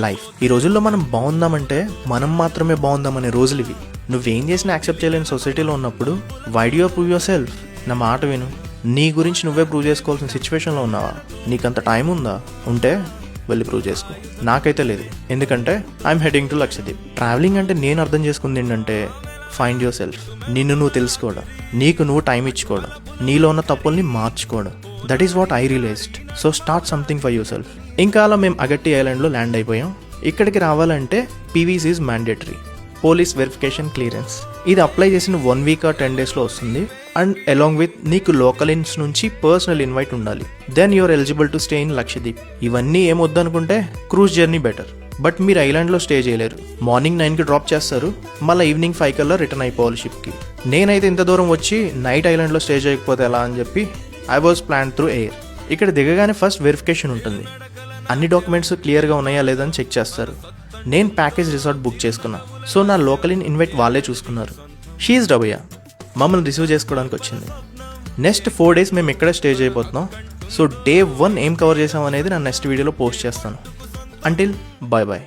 Life. ఈ రోజుల్లో మనం బాగుందామంటే మనం మాత్రమే బాగుందామనే రోజులు ఇవి. నువ్వేం చేసినా యాక్సెప్ట్ చేయలేని సొసైటీలో ఉన్నప్పుడు why do you prove yourself? నా మాట విను. నీ గురించి నువ్వే ప్రూవ్ చేసుకోవాల్సిన సిచ్యువేషన్లో ఉన్నావా? నీకంత టైం ఉందా? ఉంటే వెళ్ళి ప్రూవ్ చేసుకో. నాకైతే లేదు, ఎందుకంటే I'm heading to Lakshadweep. Travelling అంటే నేను అర్థం చేసుకుంది ఏంటంటే ఫైండ్ యువర్ సెల్ఫ్. నిన్ను నువ్వు తెలుసుకోవడం, నీకు నువ్వు టైం ఇచ్చుకోవడం, నీలో ఉన్న తప్పుల్ని మార్చుకోవడం. That is what I realised. So start something for yourself. ఇంకా అలా మేము అగట్టి ఐలాండ్లో ల్యాండ్ అయిపోయాం. ఇక్కడికి రావాలంటే PVC is mandatory, police verification clearance. ఇది అప్లై చేసిన 1 వీక్ or 10 daysలో వస్తుంది. అండ్ అలాంగ్ విత్ నీకు లోకల్ ఇన్స్ నుంచి పర్సనల్ ఇన్వైట్ ఉండాలి. Then you're eligible to stay in Lakshadweep. ఇవన్నీ ఏమొద్దనుకుంటే క్రూజ్ జర్నీ బెటర్. బట్ మీరు ఐలాండ్లో స్టే చేయలేరు. మార్నింగ్ 9కి డ్రాప్ చేస్తారు, మళ్ళీ ఈవినింగ్ 5 కల్లా రిటర్న్ అయిపోవాలి షిప్కి. నేనైతే ఇంత దూరం వచ్చి నైట్ ఐలాండ్లో స్టే చేయకపోతే ఎలా అని చెప్పి I was plan through air. ఇక్కడ దిగగానే ఫస్ట్ వెరిఫికేషన్ ఉంటుంది. అన్ని డాక్యుమెంట్స్ క్లియర్గా ఉన్నాయా లేదని చెక్ చేస్తారు. నేను ప్యాకేజ్ రిసార్ట్ బుక్ చేసుకున్నా, సో నా లోకల్ ఇన్వైట్ వాళ్ళే చూసుకున్నారు. షీఈస్ డబయ్య మమ్మల్ని రిసీవ్ చేసుకోవడానికి వచ్చింది. నెక్స్ట్ 4 days మేము ఇక్కడే స్టే చేయబోతున్నాం. సో Day 1 ఏం కవర్ చేసాం అనేది నా నెక్స్ట్ వీడియోలో పోస్ట్ చేస్తాను. Until bye bye.